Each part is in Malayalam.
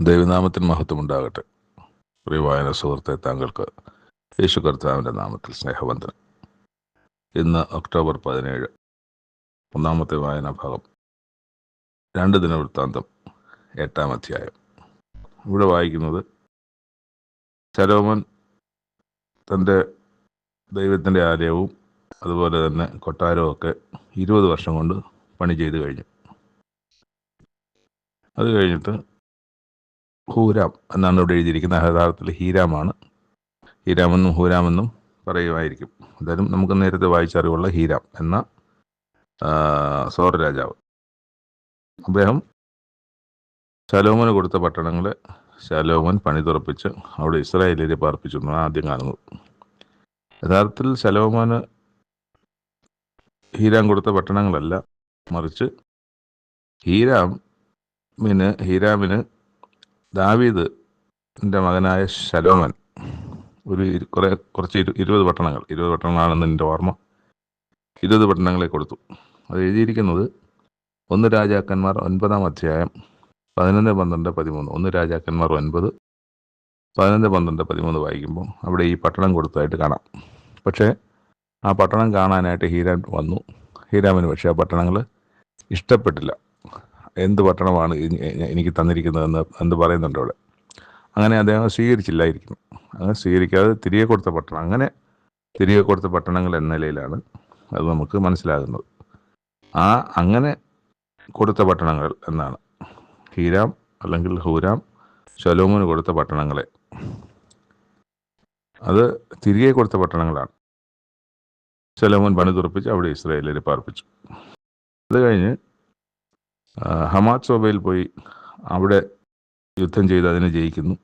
ദൈവനാമത്തിന് മഹത്വമുണ്ടാകട്ടെ. പ്രിയ വായന സുഹൃത്തെ, താങ്കൾക്ക് യേശു കർത്താവിൻ്റെ നാമത്തിൽ സ്നേഹവന്ദനം. ഇന്ന് ഒക്ടോബർ 17, ഒന്നാമത്തെ വായനാ ഭാഗം 2 ദിനവൃത്താന്തം 8-ാം അധ്യായം. ഇവിടെ വായിക്കുന്നത് ശലോമോൻ തൻ്റെ ദൈവത്തിൻ്റെ ആലയവും അതുപോലെ തന്നെ കൊട്ടാരവും ഒക്കെ 20 വർഷം കൊണ്ട് പണി ചെയ്ത് കഴിഞ്ഞു. അത് കഴിഞ്ഞിട്ട് ഹൂരാം എന്നാണ് ഇവിടെ എഴുതിയിരിക്കുന്നത്. യഥാർത്ഥത്തിൽ ഹീരാമാണ്. ഹീരാമെന്നും ഹൂരാമെന്നും പറയുമായിരിക്കും. എന്തായാലും നമുക്ക് നേരത്തെ വായിച്ചറിവുള്ള ഹീരാം എന്ന സോർ രാജാവ്. അദ്ദേഹം ശലോമോന് കൊടുത്ത പട്ടണങ്ങളെ ശലോമോൻ പണിതുറപ്പിച്ച് അവിടെ ഇസ്രായേലിനെ പാർപ്പിച്ചു എന്നാണ് ആദ്യം കാണുന്നത്. യഥാർത്ഥത്തിൽ ശലോമോന് ഹീരാം കൊടുത്ത പട്ടണങ്ങളല്ല, മറിച്ച് ഹീരാമിന് ദാവീദിൻ്റെ മകനായ ശലോമോൻ കുറച്ച് 20 പട്ടണങ്ങളാണെന്ന് എൻ്റെ ഓർമ്മ. 20 പട്ടണങ്ങളെ കൊടുത്തു. അത് എഴുതിയിരിക്കുന്നത് 1 രാജാക്കന്മാർ 9-ാം അധ്യായം 11, 12, 13. 1 രാജാക്കന്മാർ 9, 11, 12, 13 വായിക്കുമ്പോൾ അവിടെ ഈ പട്ടണം കൊടുത്തതായിട്ട് കാണാം. പക്ഷേ ആ പട്ടണം കാണാനായിട്ട് ഹീരാം വന്നു. ഹീരാമിന് പക്ഷേ ആ പട്ടണങ്ങൾ ഇഷ്ടപ്പെട്ടില്ല. എന്ത് പട്ടണമാണ് എനിക്ക് തന്നിരിക്കുന്നതെന്ന് എന്ത് പറയുന്നുണ്ട് അവിടെ. അങ്ങനെ അദ്ദേഹം സ്വീകരിച്ചില്ലായിരിക്കും. അങ്ങനെ സ്വീകരിക്കാതെ തിരികെ കൊടുത്ത പട്ടണങ്ങൾ എന്ന നിലയിലാണ് അത് നമുക്ക് മനസ്സിലാകുന്നത്. അങ്ങനെ കൊടുത്ത പട്ടണങ്ങൾ എന്നാണ് ഹീരാം അല്ലെങ്കിൽ ഹൂരാം ശലോമോന് കൊടുത്ത പട്ടണങ്ങളെ. അത് തിരികെ കൊടുത്ത പട്ടണങ്ങളാണ്. ശലോമോൻ പണിതുറപ്പിച്ച് അവിടെ ഇസ്രായേലിനെ പാർപ്പിച്ചു. അത് കഴിഞ്ഞ് ഹമാത്ത് സോബയിൽ പോയി അവിടെ യുദ്ധം ചെയ്ത് അതിനെ ജയിക്കുന്നു.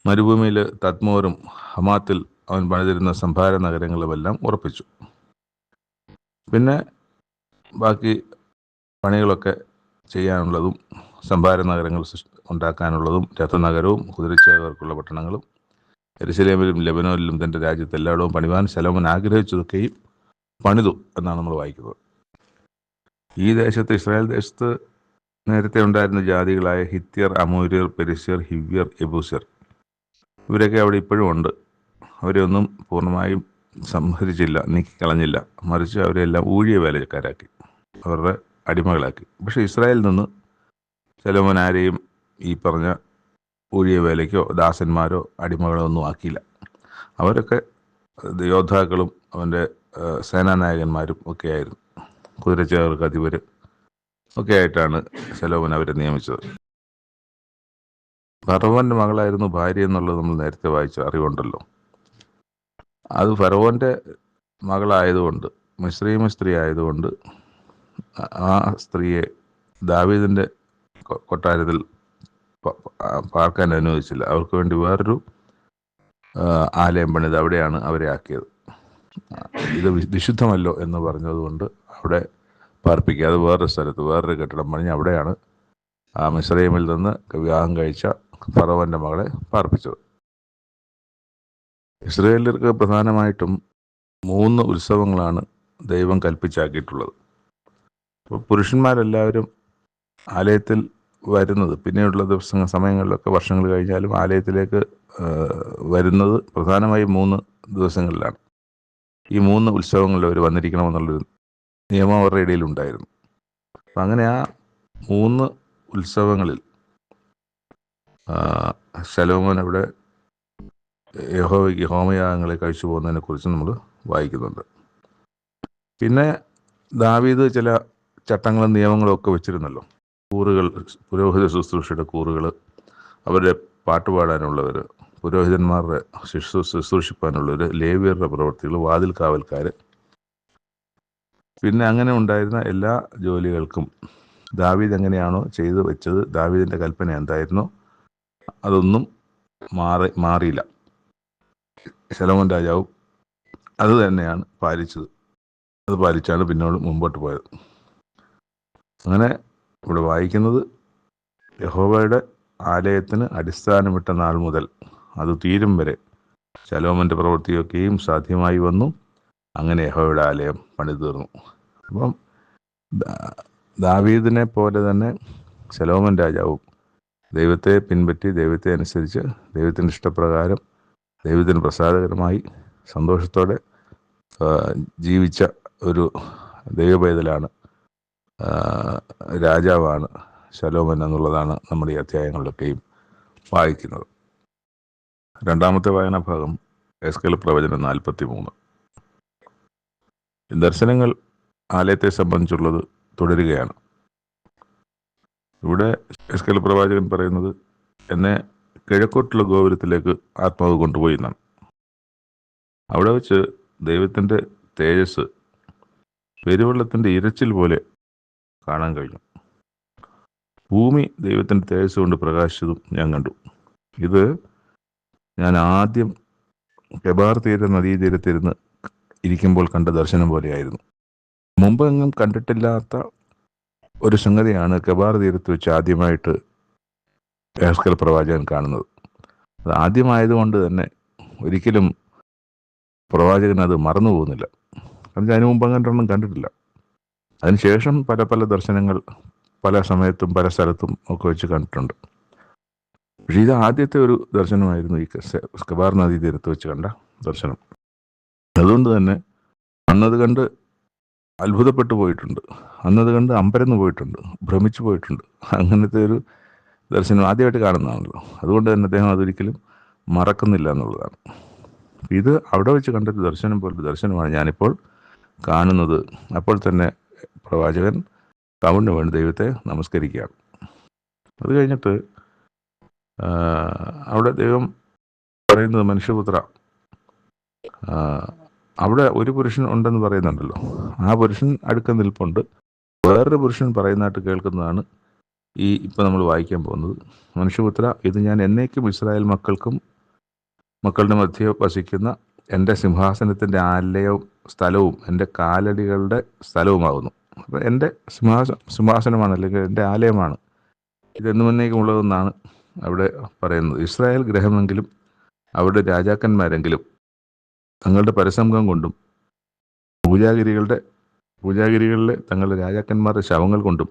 മരുഭൂമിയിൽ തദ്മോരും ഹമാത്തിൽ അവൻ പണിതിരുന്ന സംഭാര നഗരങ്ങളുമെല്ലാം ഉറപ്പിച്ചു. പിന്നെ ബാക്കി പണികളൊക്കെ ചെയ്യാനുള്ളതും സംഭാര നഗരങ്ങൾ ഉണ്ടാക്കാനുള്ളതും രഥനഗരവും കുതിരച്ചേവർക്കുള്ള പട്ടണങ്ങളും യെരുശലേമിലും ലെബനോനിലും തൻ്റെ രാജ്യത്ത് എല്ലായിടവും പണിവാൻ ശലോമോൻ ആഗ്രഹിച്ചതൊക്കെയും പണിതു എന്നാണ് നമ്മൾ വായിക്കുന്നത്. ഈ ദേശത്ത്, ഇസ്രായേൽ ദേശത്ത് നേരത്തെ ഉണ്ടായിരുന്ന ജാതികളായ ഹിത്യർ, അമോര്യർ, പെരിസ്യർ, ഹിവ്യർ, യെബൂസ്യർ, ഇവരൊക്കെ അവിടെ ഇപ്പോഴും ഉണ്ട്. അവരെയൊന്നും പൂർണ്ണമായും സംഹരിച്ചില്ല, നീക്കിക്കളഞ്ഞില്ല. മറിച്ച് അവരെല്ലാം ഊഴിയ വേലക്കാരാക്കി, അവരുടെ അടിമകളാക്കി. പക്ഷേ ഇസ്രായേലിൽ നിന്ന് ശലോമോൻ ആരെയും ഈ പറഞ്ഞ ഊഴിയ വേലയ്ക്കോ ദാസന്മാരോ അടിമകളോ ഒന്നും ആക്കിയില്ല. അവരൊക്കെ യോദ്ധാക്കളും അവൻ്റെ സേനാനായകന്മാരും ഒക്കെ ആയിരുന്നു. കുതിരച്ചേവർക്ക് അധിപർ ഒക്കെ ആയിട്ടാണ് ശലോമോൻ അവരെ നിയമിച്ചത്. ഫറവോൻ്റെ മകളായിരുന്നു ഭാര്യ എന്നുള്ളത് നമ്മൾ നേരത്തെ വായിച്ച അറിവുണ്ടല്ലോ. അത് ഫറവോൻ്റെ മകളായതുകൊണ്ട്, മിസ്രയീമ സ്ത്രീ ആയതുകൊണ്ട് ആ സ്ത്രീയെ ദാവീദിൻ്റെ കൊട്ടാരത്തിൽ പാർക്കാൻ അനുവദിച്ചില്ല. അവർക്ക് വേണ്ടി വേറൊരു ആലയം പണിത് അവിടെയാണ് അവരെ ആക്കിയത്. ഇത് വിശുദ്ധമല്ലോ എന്ന് പറഞ്ഞതുകൊണ്ട് അവിടെ പാർപ്പിക്കാതെ വേറൊരു സ്ഥലത്ത് വേറൊരു കെട്ടിടം പണിഞ്ഞ് അവിടെയാണ് ആ മിസ്രയീമിൽ നിന്ന് വിവാഹം കഴിച്ച ഫറവോൻ്റെ മകളെ പാർപ്പിച്ചത്. ഇസ്രായേലിയർക്ക് പ്രധാനമായിട്ടും 3 ഉത്സവങ്ങളാണ് ദൈവം കൽപ്പിച്ചാക്കിയിട്ടുള്ളത്. അപ്പോൾ പുരുഷന്മാരെല്ലാവരും ആലയത്തിൽ വരുന്നത്, പിന്നെയുള്ള സമയങ്ങളിലൊക്കെ വർഷങ്ങൾ കഴിഞ്ഞാലും ആലയത്തിലേക്ക് വരുന്നത് പ്രധാനമായും 3 ദിവസങ്ങളിലാണ്. ഈ 3 ഉത്സവങ്ങളിൽ അവർ വന്നിരിക്കണമെന്നുള്ളൊരു നിയമം അവരുടെ ഇടയിലുണ്ടായിരുന്നു. അപ്പം അങ്ങനെ ആ 3 ഉത്സവങ്ങളിൽ ശലോമോൻ അവിടെ യഹോവയ്ക്ക് ഹോമയാഗങ്ങളെ കഴിച്ചു പോകുന്നതിനെ കുറിച്ച് നമ്മൾ വായിക്കുന്നുണ്ട്. പിന്നെ ദാവീദ് ചില ചട്ടങ്ങളും നിയമങ്ങളും ഒക്കെ വെച്ചിരുന്നല്ലോ. കൂറുകൾ, പുരോഹിത ശുശ്രൂഷയുടെ കൂറുകൾ, അവരുടെ പാട്ടുപാടാനുള്ളവർ, പുരോഹിതന്മാരുടെ ശുശ്രൂഷിപ്പാനുള്ളവർ, ലേവ്യരുടെ പ്രവൃത്തികൾ, വാതിൽ കാവൽക്കാർ, പിന്നെ അങ്ങനെ ഉണ്ടായിരുന്ന എല്ലാ ജോലികൾക്കും ദാവീദ് എങ്ങനെയാണോ ചെയ്തു വെച്ചത്, ദാവീദിൻ്റെ കൽപ്പന എന്തായിരുന്നോ അതൊന്നും മാറിയില്ല. ശലോമോൻ രാജാവും അത് തന്നെയാണ് പാലിച്ചത്. അത് പാലിച്ചാണ് പിന്നോട് മുമ്പോട്ട് പോയത്. അങ്ങനെ ഇവിടെ വായിക്കുന്നത് യഹോവയുടെ ആലയത്തിന് അടിസ്ഥാനമിട്ട നാൾ മുതൽ അത് തീരും വരെ ശലോമോൻ്റെ പ്രവൃത്തിയൊക്കെയും സാധ്യമായി വന്നു. അങ്ങനെ യഹോവയുടെ ആലയം പണിതു തീർന്നു. അപ്പം ദാവീദിനെ പോലെ തന്നെ ശലോമോൻ രാജാവും ദൈവത്തെ പിൻപറ്റി, ദൈവത്തെ അനുസരിച്ച്, ദൈവത്തിൻ്റെ ഇഷ്ടപ്രകാരം, ദൈവത്തിന് പ്രസാദകരമായി സന്തോഷത്തോടെ ജീവിച്ച ഒരു ദൈവപൈതലാണ്, രാജാവാണ് ശലോമൻ എന്നുള്ളതാണ് നമ്മൾ ഈ അധ്യായങ്ങളിലൊക്കെയും വായിക്കുന്നത്. രണ്ടാമത്തെ വായനാഭാഗം എസ്കേൽ പ്രവചനം 43. ദർശനങ്ങൾ ആലയത്തെ സംബന്ധിച്ചുള്ളത് തുടരുകയാണ്. ഇവിടെ എസ്കേൽ പ്രവാചകൻ പറയുന്നത്, എന്നെ കിഴക്കോട്ടുള്ള ഗോപുരത്തിലേക്ക് ആത്മാവ് കൊണ്ടുപോയി എന്നാണ്. അവിടെ വെച്ച് ദൈവത്തിൻ്റെ തേജസ് പെരുവെള്ളത്തിൻ്റെ ഇരച്ചിൽ പോലെ കാണാൻ കഴിഞ്ഞു. ഭൂമി ദൈവത്തിൻ്റെ തേജസ് കൊണ്ട് പ്രകാശിച്ചതും ഞാൻ കണ്ടു. ഇത് ഞാൻ ആദ്യം കെബാർ നദീതീരത്തിരുന്ന് ഇരിക്കുമ്പോൾ കണ്ട ദർശനം പോലെയായിരുന്നു. മുമ്പെങ്ങും കണ്ടിട്ടില്ലാത്ത ഒരു സംഗതിയാണ് കെബാർ തീരത്ത് വെച്ച് ആദ്യമായിട്ട് എസ്കേൽ പ്രവാചകൻ കാണുന്നത്. അത് ആദ്യമായതുകൊണ്ട് തന്നെ ഒരിക്കലും പ്രവാചകൻ അത് മറന്നു പോകുന്നില്ല. കാരണം അതിന് മുമ്പ് അങ്ങനൊന്നും കണ്ടിട്ടില്ല. അതിനുശേഷം പല പല ദർശനങ്ങൾ പല സമയത്തും പല സ്ഥലത്തും ഒക്കെ വെച്ച് കണ്ടിട്ടുണ്ട്. പക്ഷേ ഇത് ആദ്യത്തെ ഒരു ദർശനമായിരുന്നു, ഈ കെബാർ നദീ തീരത്ത് വെച്ച് കണ്ട ദർശനം. അതുകൊണ്ട് തന്നെ അന്നത് കണ്ട് അത്ഭുതപ്പെട്ടു പോയിട്ടുണ്ട്, അന്നത് കണ്ട് അമ്പരന്ന് പോയിട്ടുണ്ട്, ഭ്രമിച്ചു പോയിട്ടുണ്ട്. അങ്ങനത്തെ ഒരു ദർശനം ആദ്യമായിട്ട് കാണുന്നതാണല്ലോ. അതുകൊണ്ട് തന്നെ അദ്ദേഹം അതൊരിക്കലും മറക്കുന്നില്ല എന്നുള്ളതാണ്. ഇത് അവിടെ വെച്ച് കണ്ടൊരു ദർശനം പോലൊരു ദർശനമാണ് ഞാനിപ്പോൾ കാണുന്നത്. അപ്പോൾ തന്നെ പ്രവാചകൻ കവിണ്ണു വീണ് ദൈവത്തെ നമസ്കരിക്കുകയാണ്. അത് കഴിഞ്ഞിട്ട് അവിടെ ദൈവം പറയുന്നത്, മനുഷ്യപുത്ര, അവിടെ ഒരു പുരുഷൻ ഉണ്ടെന്ന് പറയുന്നുണ്ടല്ലോ. ആ പുരുഷൻ അടുക്ക നിൽപ്പുണ്ട്. വേറൊരു പുരുഷൻ പറയുന്നതായിട്ട് കേൾക്കുന്നതാണ് ഈ ഇപ്പം നമ്മൾ വായിക്കാൻ പോകുന്നത്. മനുഷ്യപുത്ര, ഇത് ഞാൻ എന്നേക്കും ഇസ്രായേൽ മക്കൾക്കും മക്കളുടെ മധ്യ വസിക്കുന്ന എൻ്റെ സിംഹാസനത്തിൻ്റെ ആലയവും സ്ഥലവും എൻ്റെ കാലടികളുടെ സ്ഥലവുമാകുന്നു. അപ്പം എൻ്റെ സിംഹാസനമാണ്, അല്ലെങ്കിൽ എൻ്റെ ആലയമാണ്, ഇതെന്നും എന്നേക്കും ഉള്ളതെന്നാണ് അവിടെ പറയുന്നത്. ഇസ്രായേൽ ഗ്രഹമെങ്കിലും അവിടെ രാജാക്കന്മാരെങ്കിലും തങ്ങളുടെ പരസംഗം കൊണ്ടും പൂജാഗിരികളിലെ തങ്ങളുടെ രാജാക്കന്മാരുടെ ശവങ്ങൾ കൊണ്ടും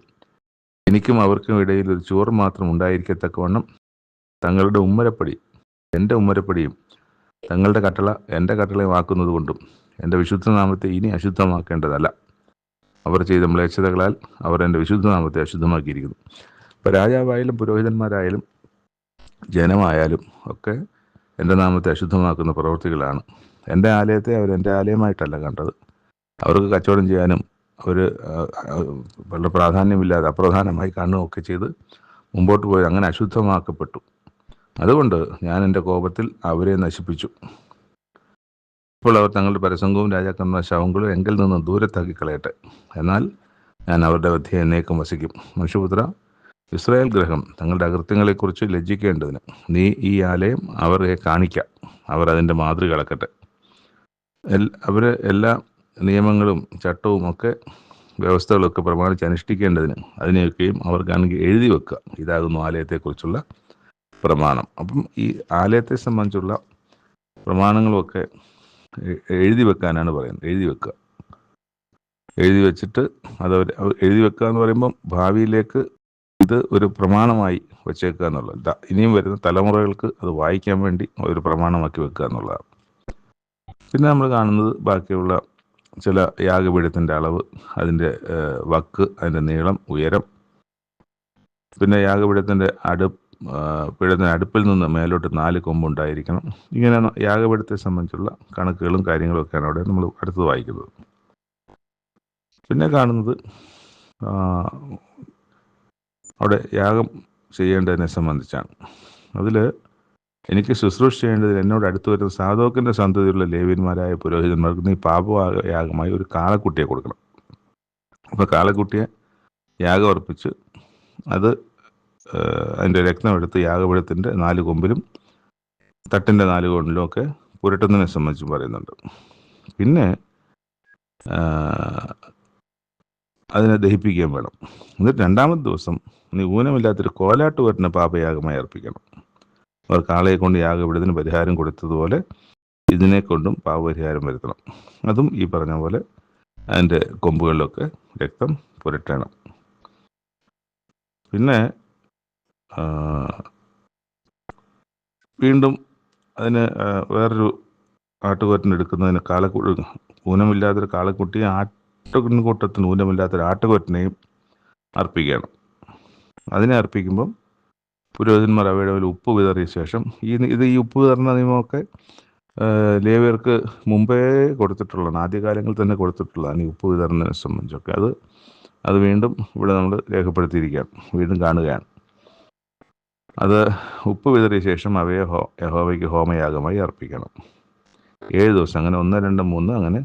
എനിക്കും അവർക്കും ഇടയിൽ ഒരു ചുവർ മാത്രം ഉണ്ടായിരിക്കത്തക്കവണ്ണം തങ്ങളുടെ ഉമ്മരപ്പടി എൻ്റെ ഉമ്മരപ്പടിയും തങ്ങളുടെ കട്ടള എൻ്റെ കട്ടളയുമാക്കുന്നത് കൊണ്ടും എൻ്റെ വിശുദ്ധനാമത്തെ ഇനി അശുദ്ധമാക്കേണ്ടതല്ല. അവർ ചെയ്ത മ്ലേച്ഛതകളാൽ അവർ എൻ്റെ വിശുദ്ധനാമത്തെ അശുദ്ധമാക്കിയിരിക്കുന്നു. ഇപ്പോൾ രാജാവായാലും പുരോഹിതന്മാരായാലും ജനമായാലും ഒക്കെ എൻ്റെ നാമത്തെ അശുദ്ധമാക്കുന്ന പ്രവൃത്തികളാണ്. എൻ്റെ ആലയത്തെ അവർ എൻ്റെ ആലയമായിട്ടല്ല കണ്ടത്. അവർക്ക് കച്ചവടം ചെയ്യാനും അവർ വളരെ പ്രാധാന്യമില്ലാതെ അപ്രധാനമായി കാണുകയൊക്കെ ചെയ്ത് മുമ്പോട്ട് പോയി അങ്ങനെ അശുദ്ധമാക്കപ്പെട്ടു. അതുകൊണ്ട് ഞാൻ എൻ്റെ കോപത്തിൽ അവരെ നശിപ്പിച്ചു. ഇപ്പോൾ അവർ തങ്ങളുടെ പരസംഗവും രാജാക്കന്മാർ ശവങ്ങളും എങ്കിൽ നിന്ന് ദൂരത്താക്കി കളയട്ടെ. എന്നാൽ ഞാൻ അവരുടെ മധ്യേ എന്നേക്കും വസിക്കും. മനുഷ്യപുത്ര, ഇസ്രായേൽ ഗ്രഹം തങ്ങളുടെ അകൃത്യങ്ങളെക്കുറിച്ച് ലജ്ജിക്കേണ്ടതിന് നീ ഈ ആലയം അവരെ കാണിക്കാം. അവർ അതിൻ്റെ മാതൃക കളക്കട്ടെ. അവർ എല്ലാ നിയമങ്ങളും ചട്ടവും ഒക്കെ വ്യവസ്ഥകളൊക്കെ പ്രമാണിച്ച് അനുഷ്ഠിക്കേണ്ടതിന് അതിനെയൊക്കെയും അവർക്കാണെങ്കിൽ എഴുതി വെക്കുക. ഇതാകുന്നു ആലയത്തെക്കുറിച്ചുള്ള പ്രമാണം. അപ്പം ഈ ആലയത്തെ സംബന്ധിച്ചുള്ള പ്രമാണങ്ങളുമൊക്കെ എഴുതി വെക്കാനാണ് പറയുന്നത്. എഴുതി വെച്ചിട്ട് അതവർ എഴുതി വെക്കുക എന്ന് പറയുമ്പം ഭാവിയിലേക്ക് ഇത് ഒരു പ്രമാണമായി വെച്ചേക്കുക എന്നുള്ളത്. ഇനിയും വരുന്ന തലമുറകൾക്ക് അത് വായിക്കാൻ വേണ്ടി ഒരു പ്രമാണമാക്കി വെക്കുക എന്നുള്ളതാണ്. പിന്നെ നമ്മൾ കാണുന്നത് ബാക്കിയുള്ള ചില യാഗപീഠത്തിൻ്റെ അളവ്, അതിൻ്റെ വക്ക്, അതിൻ്റെ നീളം, ഉയരം, പിന്നെ യാഗപീഠത്തിൻ്റെ പീഠത്തിൻ്റെ അടുപ്പിൽ നിന്ന് മേലോട്ട് 4 കൊമ്പുണ്ടായിരിക്കണം. ഇങ്ങനെ യാഗപീഠത്തെ സംബന്ധിച്ചുള്ള കണക്കുകളും കാര്യങ്ങളൊക്കെയാണ് അവിടെ നമ്മൾ അടുത്തത് വായിക്കുന്നത്. പിന്നെ കാണുന്നത് അവിടെ യാഗം ചെയ്യേണ്ടതിനെ സംബന്ധിച്ചാണ്. അതിൽ എനിക്ക് ശുശ്രൂഷ ചെയ്യേണ്ടതിൽ എന്നോട് അടുത്ത് വരുന്ന സാദോക്കിൻ്റെ സന്തതിയുള്ള ലേവ്യന്മാരായ പുരോഹിതന്മാർക്ക് നീ പാപയാഗമായി ഒരു കാളക്കുട്ടിയെ കൊടുക്കണം. അപ്പോൾ കാളക്കുട്ടിയെ യാഗം അർപ്പിച്ച് അത് അതിൻ്റെ രക്തമെടുത്ത് യാഗപീഠത്തിൻ്റെ 4 കൊമ്പിലും തട്ടിൻ്റെ 4 കൊണ്ടിലും ഒക്കെ പുരട്ടുന്നതിനെ സംബന്ധിച്ച് പറയുന്നുണ്ട്. പിന്നെ അതിനെ ദഹിപ്പിക്കുകയും വേണം. എന്നിട്ട് 2-ാമത്തെ ദിവസം നീ ഊനമില്ലാത്തൊരു കോലാട്ട് വരുന്ന പാപയാഗമായി അർപ്പിക്കണം. അവർ കാളയെ കൊണ്ട് യാഗപീഠത്തിന് പരിഹാരം കൊടുത്തതുപോലെ ഇതിനെ കൊണ്ടും പാപപരിഹാരം വരുത്തണം. അതും ഈ പറഞ്ഞ പോലെ അതിൻ്റെ കൊമ്പുകളിലൊക്കെ രക്തം പുരട്ടണം. പിന്നെ വീണ്ടും അതിന് വേറൊരു ആട്ടുകൊറ്റനെടുക്കുന്നതിന് ഊനമില്ലാത്തൊരു കാളക്കുട്ടിയും ആട്ടുകൂട്ടത്തിന് ഊനമില്ലാത്തൊരു ആട്ടുകൊറ്റനെയും അർപ്പിക്കണം. അതിനെ അർപ്പിക്കുമ്പം പുരോഹിതന്മാർ അവയുടെ മേൽ ഉപ്പ് വിതറിയ ശേഷം ഈ ഉപ്പ് വിതറുന്ന നിയമമൊക്കെ ലേവ്യർക്ക് മുമ്പേ കൊടുത്തിട്ടുള്ളതാണ്, ആദ്യകാലങ്ങളിൽ തന്നെ കൊടുത്തിട്ടുള്ളതാണ്. ഈ ഉപ്പ് വിതറുന്നതിനെ സംബന്ധിച്ചൊക്കെ അത് വീണ്ടും ഇവിടെ നമ്മൾ രേഖപ്പെടുത്തിയിരിക്കുകയാണ്, വീണ്ടും കാണുകയാണ്. അത് ഉപ്പ് വിതറിയ ശേഷം അവയെ യഹോവയ്ക്ക് ഹോമയാഗമായി അർപ്പിക്കണം. 7 ദിവസം, അങ്ങനെ 1, 2, 3 അങ്ങനെ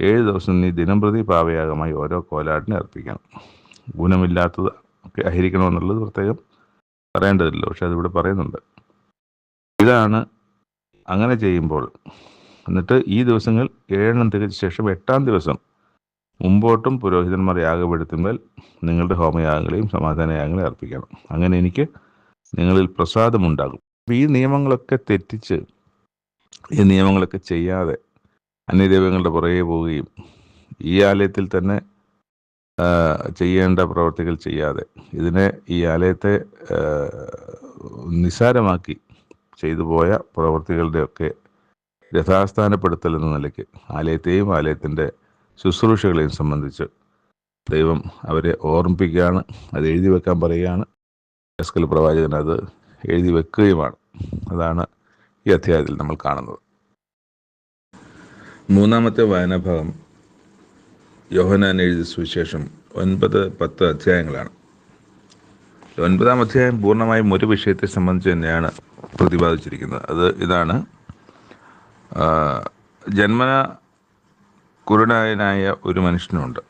7 ദിവസം നീ ദിനംപ്രതി പാപയാഗമായി ഓരോ കോലാട്ടിനെ അർപ്പിക്കണം. ഗുണമില്ലാത്തത് ഒക്കെ ആയിരിക്കണമെന്നുള്ളത് പ്രത്യേകം പറയേണ്ടതില്ല, പക്ഷെ അതിവിടെ പറയുന്നുണ്ട്. ഇതാണ് അങ്ങനെ ചെയ്യുമ്പോൾ. എന്നിട്ട് ഈ ദിവസങ്ങൾ 7 തികച്ച ശേഷം 8-ാം ദിവസം മുമ്പോട്ടും പുരോഹിതന്മാർ യാഗപീഠത്തിന്മേൽ നിങ്ങളുടെ ഹോമയാഗങ്ങളെയും സമാധാനയാഗങ്ങളെയും അർപ്പിക്കണം. അങ്ങനെ എനിക്ക് നിങ്ങളിൽ പ്രസാദമുണ്ടാകും. അപ്പോൾ ഈ നിയമങ്ങളൊക്കെ തെറ്റിച്ച്, ഈ നിയമങ്ങളൊക്കെ ചെയ്യാതെ അന്യദൈവങ്ങളുടെ പുറകെ പോവുകയും ഈ ആലയത്തിൽ തന്നെ ചെയ്യേണ്ട പ്രവർത്തികൾ ചെയ്യാതെ ഈ ആലയത്തെ നിസ്സാരമാക്കി ചെയ്തു പോയ പ്രവർത്തികളുടെയൊക്കെ യഥാസ്ഥാനപ്പെടുത്തൽ എന്ന നിലയ്ക്ക് ആലയത്തെയും ആലയത്തിൻ്റെ ശുശ്രൂഷകളെയും സംബന്ധിച്ച് ദൈവം അവരെ ഓർമ്മിപ്പിക്കുകയാണ്. അത് എഴുതി വെക്കാൻ പറയുകയാണ്. എസ്കേൽ പ്രവാചകൻ അത് എഴുതി വെക്കുകയുമാണ്. അതാണ് ഈ അധ്യായത്തിൽ നമ്മൾ കാണുന്നത്. 3-ാമത്തെ വായനാഭാഗം യോഹന്നാൻ എഴുതിയ സുവിശേഷം 9-10 അധ്യായങ്ങളാണ്. 9-ാം അധ്യായം പൂർണ്ണമായും ഒരു വിഷയത്തെ സംബന്ധിച്ച് തന്നെയാണ് പ്രതിപാദിച്ചിരിക്കുന്നത്. അത് ഇതാണ്: ജന്മന കുരുടനായ ഒരു മനുഷ്യനുണ്ട്.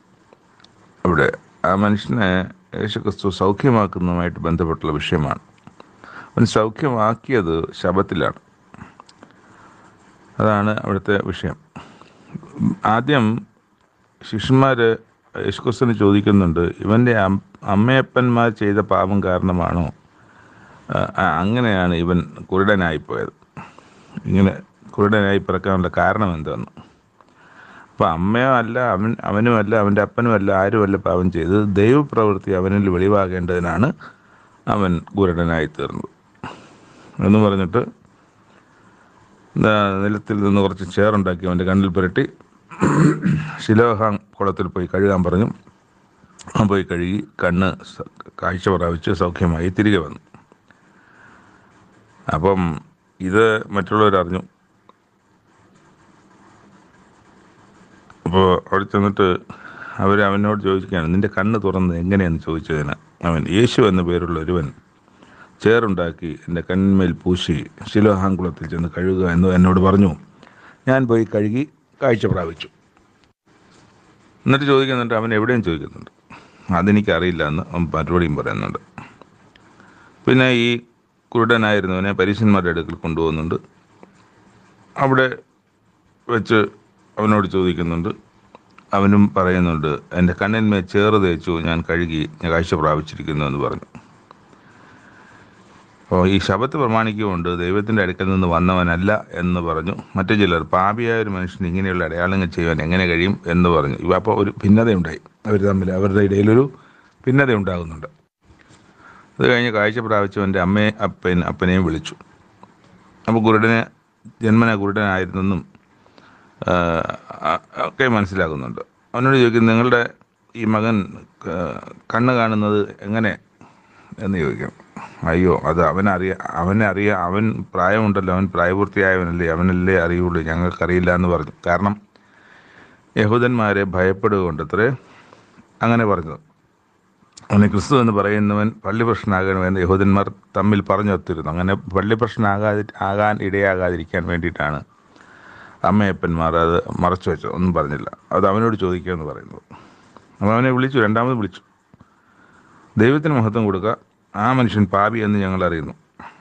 അവിടെ ആ മനുഷ്യനെ യേശുക്രിസ്തു സൗഖ്യമാക്കുന്നതുമായിട്ട് ബന്ധപ്പെട്ടുള്ള വിഷയമാണ്. അവൻ സൗഖ്യമാക്കിയത് ശബത്തിലാണ്. അതാണ് അവിടുത്തെ വിഷയം. ആദ്യം ശിഷ്യന്മാർ യേശുക്രിസ്തുവിനെ ചോദിക്കുന്നുണ്ട്, ഇവൻ്റെ അമ്മയപ്പന്മാർ ചെയ്ത പാപം കാരണമാണോ അങ്ങനെയാണ് ഇവൻ കുരുടനായിപ്പോയത്? ഇങ്ങനെ കുരുടനായി പിറക്കാനുള്ള കാരണം എന്താണെന്ന്. അപ്പോൾ അമ്മയോ അല്ല, അവനുമല്ല, അവൻ്റെ അപ്പനുമല്ല, ആരുമല്ല പാപം ചെയ്തത്. ദൈവപ്രവൃത്തി അവനിൽ വെളിവാകേണ്ടതിനാണ് അവൻ കുരുടനായി തീർന്നത് എന്ന് പറഞ്ഞിട്ട് നിലത്തിൽ നിന്ന് കുറച്ച് ചേറുണ്ടാക്കി അവൻ്റെ കണ്ണിൽ പുരട്ടി ശിലോഹാം കുളത്തിൽ പോയി കഴുകാൻ പറഞ്ഞു. അവൻ പോയി കഴുകി കണ്ണ് കാഴ്ച പ്രാപിച്ച് സൗഖ്യമായി തിരികെ വന്നു. അപ്പം ഇത് മറ്റുള്ളവരറിഞ്ഞു. അപ്പോൾ അവിടെ ചെന്നിട്ട് അവനോട് ചോദിക്കുകയാണ്, നിൻ്റെ കണ്ണ് തുറന്ന് എങ്ങനെയെന്ന് ചോദിച്ചതിന് അവൻ, യേശു എന്ന പേരുള്ള ഒരുവൻ ചേറുണ്ടാക്കി എൻ്റെ കണ്ണിന്മേൽ പൂശി ശിലോഹാം കുളത്തിൽ ചെന്ന് കഴുകുക എന്ന് എന്നോട് പറഞ്ഞു. ഞാൻ പോയി കഴുകി കാഴ്ച പ്രാപിച്ചു. എന്നിട്ട് ചോദിക്കുന്നുണ്ട്, അവൻ എവിടെയും ചോദിക്കുന്നുണ്ട്, അതെനിക്കറിയില്ല എന്ന് അവൻ മറുപടിയും പറയുന്നുണ്ട്. പിന്നെ ഈ കുരുടനായിരുന്നവനെ പരീശന്മാരുടെ അടുക്കൽ കൊണ്ടുപോകുന്നുണ്ട്. അവിടെ വെച്ച് അവനോട് ചോദിക്കുന്നുണ്ട്. അവനും പറയുന്നുണ്ട്, എൻ്റെ കണ്ണിന്മേൽ ചേറ് തേച്ചു, ഞാൻ കഴുകി കാഴ്ച പ്രാപിച്ചിരിക്കുന്നു എന്ന് പറഞ്ഞു. അപ്പോൾ ഈ ശബത്ത് പ്രമാണിക്കുകൊണ്ട് ദൈവത്തിൻ്റെ അടുക്കൽ നിന്ന് വന്നവനല്ല എന്ന് പറഞ്ഞു. മറ്റു ചിലർ, പാപിയായ ഒരു മനുഷ്യൻ ഇങ്ങനെയുള്ള അടയാളങ്ങൾ ചെയ്യാൻ എങ്ങനെ കഴിയും എന്ന് പറഞ്ഞു. അപ്പോൾ ഒരു ഭിന്നതയുണ്ടായി അവരുടെ ഇടയിലൊരു ഭിന്നത ഉണ്ടാകുന്നുണ്ട്. അത് കഴിഞ്ഞ് കാഴ്ച പ്രാപിച്ചവൻ്റെ അപ്പനെയും വിളിച്ചു. അപ്പോൾ ജന്മന കുരുടനായിരുന്നെന്നും ഒക്കെ മനസ്സിലാകുന്നുണ്ട്. അവനോട് ചോദിക്കും, നിങ്ങളുടെ ഈ മകൻ കണ്ണ് കാണുന്നത് എങ്ങനെ എന്ന് ചോദിക്കും. അയ്യോ, അത് അവൻ പ്രായമുണ്ടല്ലോ, അവൻ പ്രായപൂർത്തിയായവനല്ലേ, അവനല്ലേ അറിയുള്ളൂ, ഞങ്ങൾക്കറിയില്ല എന്ന് പറഞ്ഞു. കാരണം യഹൂദന്മാരെ ഭയപ്പെടുകകൊണ്ടത്രേ അങ്ങനെ പറഞ്ഞത്. അവനെ ക്രിസ്തു എന്ന് പറയുന്നവൻ പള്ളിപ്രശ്നനാകണമെന്ന് യഹൂദന്മാർ തമ്മിൽ പറഞ്ഞൊത്തിരുന്നു. അങ്ങനെ പള്ളിപ്രശ്നമാകാൻ ഇടയാകാതിരിക്കാൻ വേണ്ടിയിട്ടാണ് അമ്മയപ്പന്മാർ അത് മറച്ചു വെച്ചത്, ഒന്നും പറഞ്ഞില്ല. അത് അവനോട് ചോദിക്കുക പറയുന്നത്. അപ്പോൾ അവനെ വിളിച്ചു, രണ്ടാമത് വിളിച്ചു. ദൈവത്തിന് മഹത്വം കൊടുക്കുക, ആ മനുഷ്യൻ പാപി എന്ന് ഞങ്ങൾ അറിയുന്നു.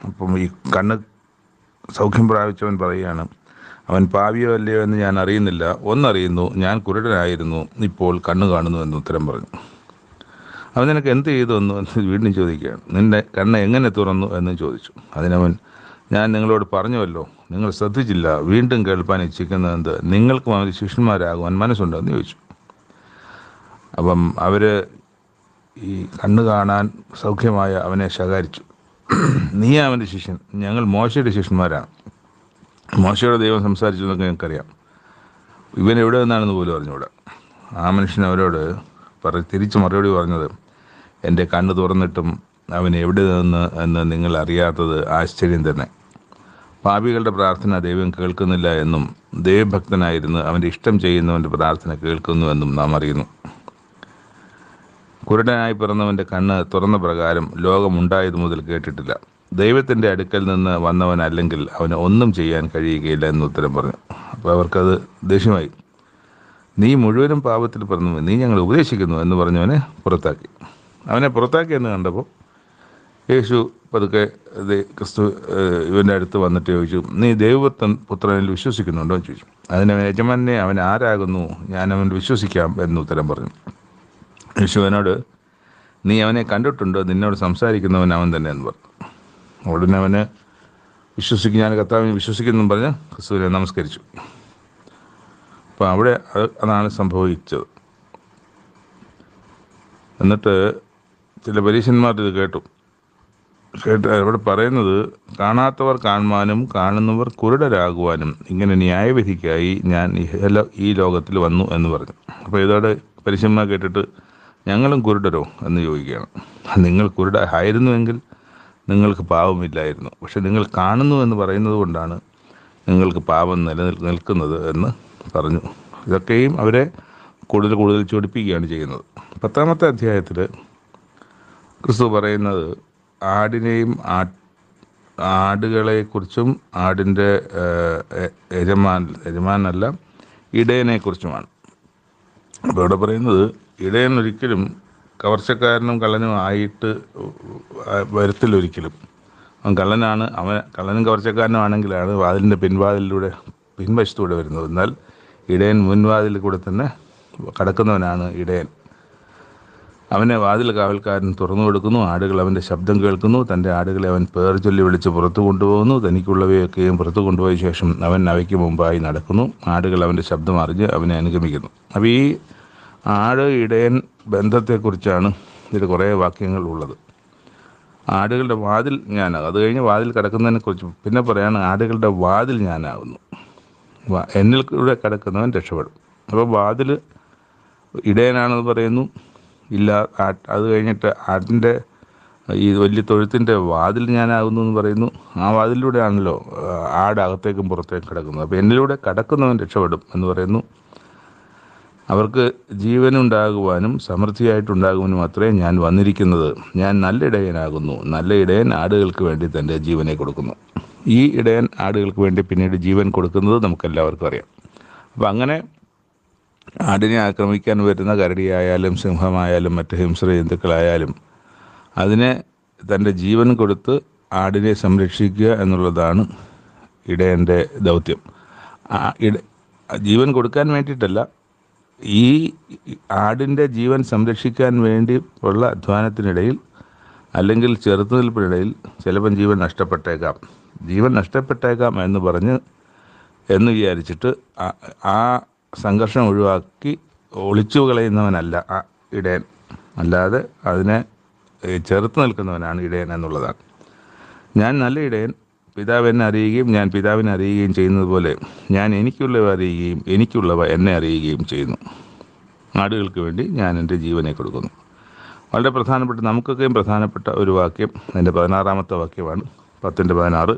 അപ്പം ഈ കണ്ണ് സൗഖ്യം പ്രാപിച്ചവൻ പറയുകയാണ്, അവൻ പാപിയോ അല്ലയോ എന്ന് ഞാൻ അറിയുന്നില്ല, ഒന്നറിയുന്നു, ഞാൻ കുരുടനായിരുന്നു, ഇപ്പോൾ കണ്ണ് കാണുന്നു എന്ന് ഉത്തരം പറഞ്ഞു. അവൻ നിനക്ക് എന്ത് ചെയ്തു എന്ന് വീണ്ടും ചോദിക്കുകയാണ്. നിന്റെ കണ്ണ് എങ്ങനെ തുറന്നു എന്ന് ചോദിച്ചു. അതിനവൻ, ഞാൻ നിങ്ങളോട് പറഞ്ഞുവല്ലോ, നിങ്ങൾ ശ്രദ്ധിച്ചില്ല, വീണ്ടും കേൾപ്പാൻ ഇച്ഛിക്കുന്നതെന്ത്? നിങ്ങൾക്കും അവൻ്റെ ശിഷ്യന്മാരാകുവാൻ മനസ്സുണ്ടോ എന്ന് ചോദിച്ചു. അപ്പം അവർ ഈ കണ്ണ് കാണാൻ സൗഖ്യമായ അവനെ ശകാരിച്ചു. നീ അവൻ്റെ ശിഷ്യൻ, ഞങ്ങൾ മോശയുടെ ശിഷ്യന്മാരാണ്. മോശയുടെ ദൈവം സംസാരിച്ചു എന്നൊക്കെ ഞങ്ങൾക്കറിയാം. ഇവൻ എവിടെ നിന്നാണെന്ന് പോലും അറിഞ്ഞുകൂടാ. ആ മനുഷ്യൻ അവരോട് തിരിച്ച് മറുപടി പറഞ്ഞത്, എൻ്റെ കണ്ണ് തുറന്നിട്ടും അവൻ എവിടെ നിന്ന് എന്ന് നിങ്ങൾ അറിയാത്തത് ആശ്ചര്യം തന്നെ. പാപികളുടെ പ്രാർത്ഥന ദൈവം കേൾക്കുന്നില്ല എന്നും ദൈവഭക്തനായിരുന്നു അവൻ്റെ ഇഷ്ടം ചെയ്യുന്നവൻ്റെ പ്രാർത്ഥന കേൾക്കുന്നുവെന്നും നാം അറിയുന്നു. കുരുടനായി പിറന്നവൻ്റെ കണ്ണ് തുറന്ന പ്രകാരം ലോകമുണ്ടായതു മുതൽ കേട്ടിട്ടില്ല. ദൈവത്തിൻ്റെ അടുക്കൽ നിന്ന് വന്നവനല്ലെങ്കിൽ അവന് ഒന്നും ചെയ്യാൻ കഴിയുകയില്ല എന്ന് ഉത്തരം പറഞ്ഞു. അപ്പോൾ അവർക്കത് ദേഷ്യമായി. നീ മുഴുവനും പാപത്തിൽ പിറന്നു, നീ ഞങ്ങൾ ഉപദേശിക്കുന്നു എന്ന് പറഞ്ഞവനെ പുറത്താക്കി. അവനെ പുറത്താക്കിയെന്ന് കണ്ടപ്പോൾ യേശു പതുക്കെ ക്രിസ്തു ഇവൻ്റെ അടുത്ത് വന്നിട്ട് ചോദിച്ചു, നീ ദൈവപുത്രനിൽ വിശ്വസിക്കുന്നുണ്ടോ എന്ന് ചോദിച്ചു. അതിന് യജമാനെ അവൻ ആരാകുന്നു, ഞാൻ അവൻ വിശ്വസിക്കാം എന്ന് ഉത്തരം പറഞ്ഞു. യേശു അവനോട്, നീ അവനെ കണ്ടിട്ടുണ്ടോ, നിന്നോട് സംസാരിക്കുന്നവൻ അവൻ തന്നെ എന്ന് പറഞ്ഞു. ഉടനെ അവന് വിശ്വസിക്കും, ഞാൻ കർത്താവിനെ വിശ്വസിക്കുന്നു പറഞ്ഞ് ക്രിസ്തുവിനെ നമസ്കരിച്ചു. അപ്പോൾ അവിടെ അതാണ് സംഭവിച്ചത്. എന്നിട്ട് ചില പരീശന്മാർ ഇത് കേട്ട് അവിടെ പറയുന്നത്, കാണാത്തവർ കാണുവാനും കാണുന്നവർ കുരുടരാകുവാനും ഇങ്ങനെ ന്യായവിധിക്കായി ഞാൻ ഈ ലോകത്തിൽ വന്നു എന്ന് പറഞ്ഞു. അപ്പോൾ ഇതോടെ പരീശന്മാർ കേട്ടിട്ട്, ഞങ്ങളും കുരുടരോ എന്ന് ചോദിക്കുകയാണ്. നിങ്ങൾ കുരുടായിരുന്നുവെങ്കിൽ നിങ്ങൾക്ക് പാപമില്ലായിരുന്നു, പക്ഷെ നിങ്ങൾ കാണുന്നു എന്ന് പറയുന്നത് കൊണ്ടാണ് നിങ്ങൾക്ക് പാപം നിൽക്കുന്നത് എന്ന് പറഞ്ഞു. ഇതൊക്കെയും അവരെ കൂടുതൽ ചൊടിപ്പിക്കുകയാണ് ചെയ്യുന്നത്. 10-ാമത്തെ അധ്യായത്തിൽ ക്രിസ്തു പറയുന്നത് ആടിനെയും ആടുകളെക്കുറിച്ചും ആടിൻ്റെ യജമാനല്ല ഇടയനെക്കുറിച്ചുമാണ്. അപ്പോൾ ഇവിടെ പറയുന്നത്, ഇടയൻ ഒരിക്കലും കവർച്ചക്കാരനും കള്ളനും ആയിട്ട് വരത്തിലൊരിക്കലും. അവൻ കള്ളനാണ്, കള്ളനും കവർച്ചക്കാരനും ആണെങ്കിലാണ് വാതിലിൻ്റെ പിൻവശത്തൂടെ വരുന്നത്. എന്നാൽ ഇടയൻ മുൻവാതിൽ കൂടെ തന്നെ കടക്കുന്നവനാണ് ഇടയൻ. അവനെ വാതിൽ കാവൽക്കാരൻ തുറന്നു കൊടുക്കുന്നു. ആടുകൾ അവൻ്റെ ശബ്ദം കേൾക്കുന്നു. തൻ്റെ ആടുകളെ അവൻ പേർ ചൊല്ലി വിളിച്ച് പുറത്തു കൊണ്ടുപോകുന്നു. തനിക്കുള്ളവയൊക്കെയും പുറത്തു കൊണ്ടുപോയ ശേഷം അവൻ അവയ്ക്ക് മുമ്പായി നടക്കുന്നു. ആടുകൾ അവൻ്റെ ശബ്ദം അറിഞ്ഞ് അവനെ അനുഗമിക്കുന്നു. അപ്പോൾ ഈ ആട് ഇടയൻ ബന്ധത്തെക്കുറിച്ചാണ് ഇതിൽ കുറേ വാക്യങ്ങൾ ഉള്ളത്. ആടുകളുടെ വാതിൽ ഞാനാകും. അത് കഴിഞ്ഞ് വാതിൽ കിടക്കുന്നതിനെക്കുറിച്ച് പിന്നെ പറയാണ്, ആടുകളുടെ വാതിൽ ഞാനാകുന്നു. എന്നിൽ കൂടെ കിടക്കുന്നവൻ രക്ഷപ്പെടും. അപ്പോൾ വാതിൽ ഇടയനാണെന്ന് പറയുന്നു. ഇല്ല, അത് കഴിഞ്ഞിട്ട് ആടിൻ്റെ ഈ വലിയ തൊഴുത്തിൻ്റെ വാതിൽ ഞാനാകുന്നു എന്ന് പറയുന്നു. ആ വാതിലൂടെയാണല്ലോ ആട് അകത്തേക്കും പുറത്തേക്കും കിടക്കുന്നത്. അപ്പോൾ എന്നിലൂടെ കിടക്കുന്നവൻ രക്ഷപ്പെടും എന്ന് പറയുന്നു. അവർക്ക് ജീവനുണ്ടാകുവാനും സമൃദ്ധിയായിട്ടുണ്ടാകുവാനും മാത്രമേ ഞാൻ വന്നിരിക്കുന്നത്. ഞാൻ നല്ല ഇടയനാകുന്നു. നല്ല ഇടയൻ ആടുകൾക്ക് വേണ്ടി തൻ്റെ ജീവനെ കൊടുക്കുന്നു. ഈ ഇടയൻ ആടുകൾക്ക് വേണ്ടി പിന്നീട് ജീവൻ കൊടുക്കുന്നത് നമുക്കെല്ലാവർക്കും അറിയാം. അപ്പം അങ്ങനെ ആടിനെ ആക്രമിക്കാൻ വരുന്ന കരടിയായാലും സിംഹമായാലും മറ്റ് ഹിംസ്ര ജന്തുക്കളായാലും അതിനെ തൻ്റെ ജീവൻ കൊടുത്ത് ആടിനെ സംരക്ഷിക്കുക എന്നുള്ളതാണ് ഇടയൻ്റെ ദൗത്യം. ജീവൻ കൊടുക്കാൻ വേണ്ടിയിട്ടല്ല, ഈ ആടിൻ്റെ ജീവൻ സംരക്ഷിക്കാൻ വേണ്ടി ഉള്ള അധ്വാനത്തിനിടയിൽ അല്ലെങ്കിൽ ചെറുത്തുനിൽപ്പിനിടയിൽ ചിലപ്പം ജീവൻ നഷ്ടപ്പെട്ടേക്കാം എന്ന് വിചാരിച്ചിട്ട് ആ സംഘർഷം ഒഴിവാക്കി ഒളിച്ചു കളയുന്നവനല്ല ആ ഇടയൻ. അല്ലാതെ അതിനെ ചെറുത്ത് നിൽക്കുന്നവനാണ് ഇടയൻ എന്നുള്ളതാണ്. ഞാൻ നല്ല ഇടയൻ, പിതാവ് എന്നെ അറിയുകയും ഞാൻ പിതാവിനെ അറിയുകയും ചെയ്യുന്നത് പോലെ ഞാൻ എനിക്കുള്ളവ അറിയുകയും എനിക്കുള്ളവ എന്നെ അറിയുകയും ചെയ്യുന്നു. ആടുകൾക്ക് വേണ്ടി ഞാൻ എൻ്റെ ജീവനെ കൊടുക്കുന്നു. വളരെ പ്രധാനപ്പെട്ട, നമുക്കൊക്കെയും പ്രധാനപ്പെട്ട ഒരു വാക്യം അതിൻ്റെ 16-ാമത്തെ വാക്യമാണ്, 10-16.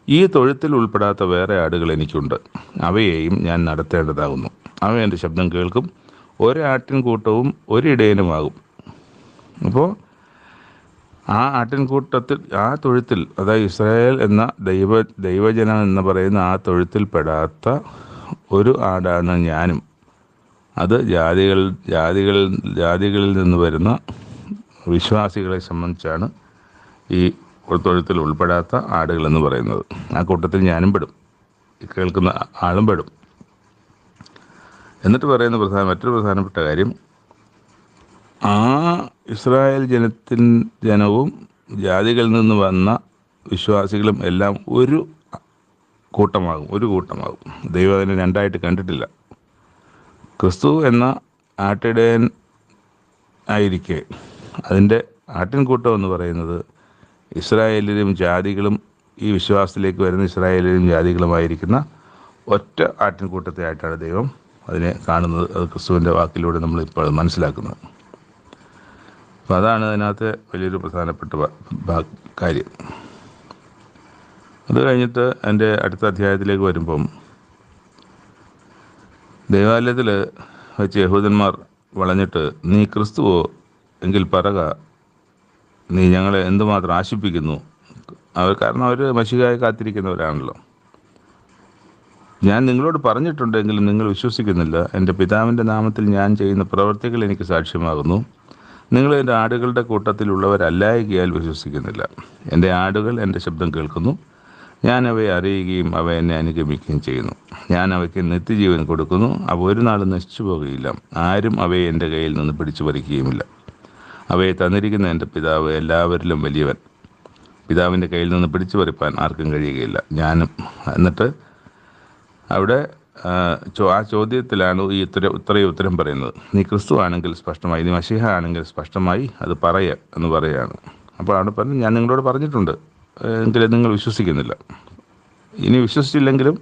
ഈ തൊഴുത്തിൽ ഉൾപ്പെടാത്ത വേറെ ആടുകൾ എനിക്കുണ്ട്, അവയെയും ഞാൻ നടത്തേണ്ടതാകുന്നു. അവ എൻ്റെ ശബ്ദം കേൾക്കും, ഒരാട്ടിൻകൂട്ടവും ഒരിടയനുമാകും. അപ്പോൾ ആ ആട്ടിൻകൂട്ടത്തിൽ, ആ തൊഴുത്തിൽ, അതായത് ഇസ്രായേൽ എന്ന ദൈവജനം എന്ന് പറയുന്ന ആ തൊഴുത്തിൽപ്പെടാത്ത ഒരു ആടാണ് ഞാനും. അത് ജാതികളിൽ നിന്ന് വരുന്ന വിശ്വാസികളെ സംബന്ധിച്ചാണ് ഈ തൊഴുത്തിൽ ഉൾപ്പെടാത്ത ആടുകൾ എന്ന് പറയുന്നത്. ആ കൂട്ടത്തിൽ ഞാനും പെടും, കേൾക്കുന്ന ആളും പെടും. എന്നിട്ട് പറയുന്ന മറ്റൊരു പ്രധാനപ്പെട്ട കാര്യം, ആ ഇസ്രായേൽ ജനവും ജാതികളിൽ നിന്ന് വന്ന വിശ്വാസികളും എല്ലാം ഒരു കൂട്ടമാകും. ദൈവം അതിനെ രണ്ടായിട്ട് കണ്ടിട്ടില്ല. ക്രിസ്തു എന്ന ആട്ടിടയൻ ആയിരിക്കെ അതിൻ്റെ ആട്ടിൻകൂട്ടം എന്ന് പറയുന്നത് ഇസ്രായേലിലും ജാതികളും ഈ വിശ്വാസത്തിലേക്ക് വരുന്ന ഇസ്രായേലിലും ജാതികളുമായിരിക്കുന്ന ഒറ്റ ആട്ടിൻകൂട്ടത്തെ ആയിട്ടാണ് ദൈവം അതിനെ കാണുന്നത്. അത് ക്രിസ്തുവിൻ്റെ വാക്കിലൂടെ നമ്മൾ ഇപ്പോൾ മനസ്സിലാക്കുന്നത്. അപ്പോൾ അതാണ് അതിനകത്ത് വലിയൊരു പ്രധാനപ്പെട്ട കാര്യം. അത് കഴിഞ്ഞിട്ട് എൻ്റെ അടുത്ത അധ്യായത്തിലേക്ക് വരുമ്പം, ദേവാലയത്തിൽ വെച്ച് യഹൂദന്മാർ വളഞ്ഞിട്ട്, നീ ക്രിസ്തുവോ എങ്കിൽ പറക, നീ ഞങ്ങളെ എന്തുമാത്രം ആശിപ്പിക്കുന്നു. കാരണം അവർ മശിഹായെ കാത്തിരിക്കുന്നവരാണല്ലോ. ഞാൻ നിങ്ങളോട് പറഞ്ഞിട്ടുണ്ടെങ്കിലും നിങ്ങൾ വിശ്വസിക്കുന്നില്ല. എൻ്റെ പിതാവിൻ്റെ നാമത്തിൽ ഞാൻ ചെയ്യുന്ന പ്രവൃത്തികൾ എനിക്ക് സാക്ഷ്യമാകുന്നു. നിങ്ങൾ എൻ്റെ ആടുകളുടെ കൂട്ടത്തിലുള്ളവരല്ലായകയാൽ വിശ്വസിക്കുന്നില്ല. എൻ്റെ ആടുകൾ എൻ്റെ ശബ്ദം കേൾക്കുന്നു. ഞാൻ അവയെ അറിയുകയും അവ എന്നെ അനുഗമിക്കുകയും ചെയ്യുന്നു. ഞാൻ അവയ്ക്ക് നിത്യജീവൻ കൊടുക്കുന്നു. അവ ഒരു നാളും നശിച്ചു പോകുകയില്ല. ആരും അവയെ എൻ്റെ കയ്യിൽ നിന്ന് പിടിച്ചു പറിക്കുകയുമില്ല. അവയെ തന്നിരിക്കുന്ന എൻ്റെ പിതാവ് എല്ലാവരിലും വലിയവൻ. പിതാവിൻ്റെ കയ്യിൽ നിന്ന് പിടിച്ചു പറിപ്പാൻ ആർക്കും കഴിയുകയില്ല. ഞാനും. എന്നിട്ട് അവിടെ ആ ചോദ്യത്തിലാണ് ഈ ഇത്രയും ഉത്തരം പറയുന്നത്. നീ ക്രിസ്തു ആണെങ്കിൽ സ്പഷ്ടമായി, നീ മശിഹ ആണെങ്കിൽ സ്പഷ്ടമായി അത് എന്ന് പറയുകയാണ്. അപ്പോൾ അവിടെ പറഞ്ഞു, ഞാൻ നിങ്ങളോട് പറഞ്ഞിട്ടുണ്ട്, എങ്കിലും നിങ്ങൾ വിശ്വസിക്കുന്നില്ല. ഇനി വിശ്വസിച്ചില്ലെങ്കിലും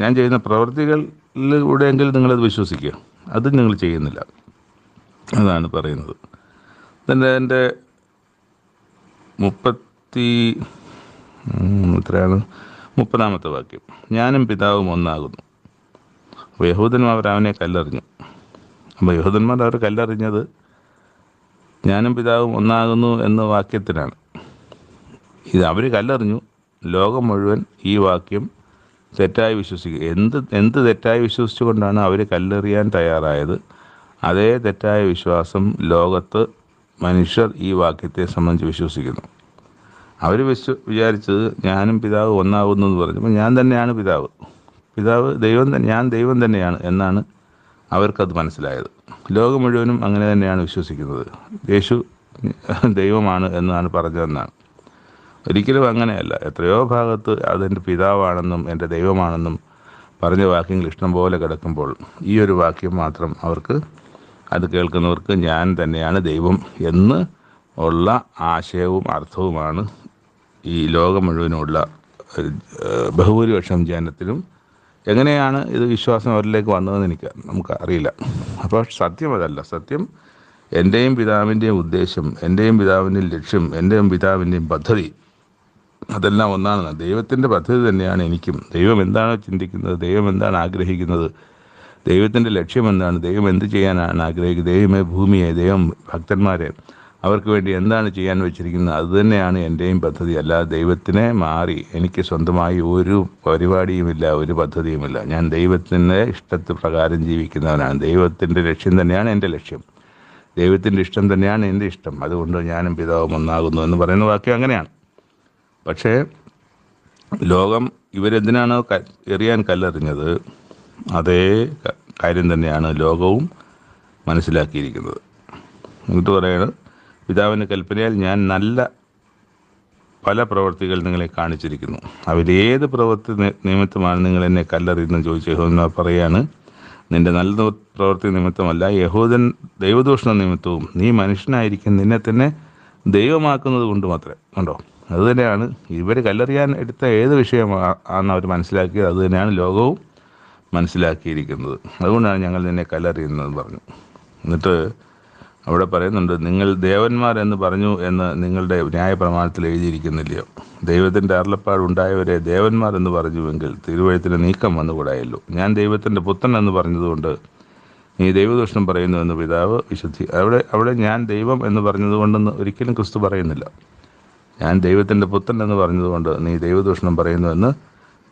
ഞാൻ ചെയ്യുന്ന പ്രവൃത്തികളിലൂടെയെങ്കിലും നിങ്ങളത് വിശ്വസിക്കുക. അത് നിങ്ങൾ ചെയ്യുന്നില്ല. അതാണ് പറയുന്നത്. എൻ്റെ 30-ാമത്തെ വാക്യം, ഞാനും പിതാവും ഒന്നാകുന്നു. അപ്പോൾ യഹൂദന്മാർ അവനെ കല്ലെറിഞ്ഞു. അപ്പോൾ യഹൂദന്മാർ അവർ കല്ലെറിഞ്ഞത് ഞാനും പിതാവും ഒന്നാകുന്നു എന്ന വാക്യത്തിനാണ്. ഇത് അവർ കല്ലെറിഞ്ഞു. ലോകം മുഴുവൻ ഈ വാക്യം തെറ്റായി വിശ്വസിക്കുക. എന്ത് തെറ്റായി വിശ്വസിച്ചുകൊണ്ടാണ് അവർ കല്ലെറിയാൻ തയ്യാറായത്, അതേ തെറ്റായ വിശ്വാസം ലോകത്ത് മനുഷ്യർ ഈ വാക്യത്തെ സംബന്ധിച്ച് വിശ്വസിക്കുന്നു. അവർ വിചാരിച്ചത് ഞാനും പിതാവ് ഒന്നാകുന്നു എന്ന് പറഞ്ഞപ്പോൾ ഞാൻ തന്നെയാണ് പിതാവ്, ഞാൻ ദൈവം തന്നെയാണ് എന്നാണ് അവർക്കത് മനസ്സിലായത്. ലോകം മുഴുവനും അങ്ങനെ തന്നെയാണ് വിശ്വസിക്കുന്നത്. യേശു ദൈവമാണ് എന്നാണ് പറഞ്ഞതെന്നാണ്. ഒരിക്കലും അങ്ങനെയല്ല. എത്രയോ ഭാഗത്ത് അതെൻ്റെ പിതാവാണെന്നും എൻ്റെ ദൈവമാണെന്നും പറഞ്ഞ വാക്യങ്ങൾ ഇഷ്ടം പോലെ കിടക്കുമ്പോൾ ഈ ഒരു വാക്യം മാത്രം അത് കേൾക്കുന്നവർക്ക് ഞാൻ തന്നെയാണ് ദൈവം എന്ന് ഉള്ള ആശയവും അർത്ഥവുമാണ് ഈ ലോകം മുഴുവനുള്ള ബഹുഭൂരിപക്ഷം ജനത്തിലും. എങ്ങനെയാണ് ഇത് വിശ്വാസം അവരിലേക്ക് വന്നതെന്ന് നമുക്ക് അറിയില്ല. അപ്പോൾ സത്യം അതല്ല. സത്യം എൻ്റെയും പിതാവിൻ്റെയും ഉദ്ദേശം, എൻ്റെയും പിതാവിൻ്റെയും ലക്ഷ്യം, എൻ്റെയും പിതാവിൻ്റെയും പദ്ധതി അതെല്ലാം ഒന്നാണ്. ദൈവത്തിൻ്റെ പദ്ധതി തന്നെയാണ് എനിക്കും. ദൈവം എന്താണ് ചിന്തിക്കുന്നത്, ദൈവം എന്താണ് ആഗ്രഹിക്കുന്നത്, ദൈവത്തിൻ്റെ ലക്ഷ്യം എന്താണ്, ദൈവം എന്ത് ചെയ്യാനാണ് ആഗ്രഹിക്കുന്നത്, ദൈവമേ ഭൂമിയെ, ദൈവം ഭക്തന്മാരെ, അവർക്ക് വേണ്ടി എന്താണ് ചെയ്യാൻ വെച്ചിരിക്കുന്നത്, അതുതന്നെയാണ് എൻ്റെയും പദ്ധതി. അല്ലാതെ ദൈവത്തിനെ മാറി എനിക്ക് സ്വന്തമായി ഒരു പരിപാടിയുമില്ല, ഒരു പദ്ധതിയുമില്ല. ഞാൻ ദൈവത്തിൻ്റെ ഇഷ്ടത്തെ പ്രകാരം ജീവിക്കുന്നവനാണ്. ദൈവത്തിൻ്റെ ലക്ഷ്യം തന്നെയാണ് എൻ്റെ ലക്ഷ്യം, ദൈവത്തിൻ്റെ ഇഷ്ടം തന്നെയാണ് എൻ്റെ ഇഷ്ടം. അതുകൊണ്ട് ഞാനും പിതാവും ഒന്നാകുന്നു എന്ന് പറയുന്ന വാക്യം അങ്ങനെയാണ്. പക്ഷേ ലോകം ഇവരെന്തിനാണോ എറിയാൻ കല്ലെറിഞ്ഞത്, അതേ കാര്യം തന്നെയാണ് ലോകവും മനസ്സിലാക്കിയിരിക്കുന്നത്. എന്നിട്ട് പറയുന്നത്, പിതാവിൻ്റെ കൽപ്പനയാൽ ഞാൻ നല്ല പല പ്രവൃത്തികൾ നിങ്ങളെ കാണിച്ചിരിക്കുന്നു. അവരേത് പ്രവൃത്തി നിമിത്തമാണ് നിങ്ങൾ എന്നെ കല്ലെറിയുന്നത് ചോദിച്ച യഹൂദന്മാർ പറയാണ്, നിന്റെ നല്ല പ്രവൃത്തി നിമിത്തമല്ല, യഹൂദൻ ദൈവദൂഷണ നിമിത്തവും നീ മനുഷ്യനായിരിക്കും നിന്നെ തന്നെ ദൈവമാക്കുന്നത് കൊണ്ട് മാത്രമേ. കണ്ടോ, അതുതന്നെയാണ് ഇവർ കല്ലെറിയാൻ എടുത്ത ഏത് വിഷയമാണ് അവർ മനസ്സിലാക്കിയത്, അതുതന്നെയാണ് ലോകവും മനസ്സിലാക്കിയിരിക്കുന്നത്. അതുകൊണ്ടാണ് ഞങ്ങൾ നിന്നെ കല്ലെറിയുന്നതെന്ന് പറഞ്ഞു. എന്നിട്ട് അവിടെ പറയുന്നുണ്ട്, നിങ്ങൾ ദേവന്മാർ എന്ന് പറഞ്ഞു എന്ന് നിങ്ങളുടെ ന്യായപ്രമാണത്തിൽ എഴുതിയിരിക്കുന്നില്ലയോ? ദൈവത്തിൻ്റെ അരുളപ്പാടുണ്ടായവരെ ദേവന്മാർ എന്ന് പറഞ്ഞുവെങ്കിൽ തിരുവഴുത്തിന് നീക്കം വന്നുകൂടായല്ലോ. ഞാൻ ദൈവത്തിൻ്റെ പുത്രൻ എന്ന് പറഞ്ഞതുകൊണ്ട് നീ ദൈവദൂഷണം പറയുന്നു എന്ന് പിതാവ് വിശുദ്ധി. അവിടെ ഞാൻ ദൈവം എന്ന് പറഞ്ഞതുകൊണ്ടെന്ന് ഒരിക്കലും ക്രിസ്തു പറയുന്നില്ല. ഞാൻ ദൈവത്തിൻ്റെ പുത്രൻ എന്ന് പറഞ്ഞതുകൊണ്ട് നീ ദൈവദൂഷണം പറയുന്നു എന്ന്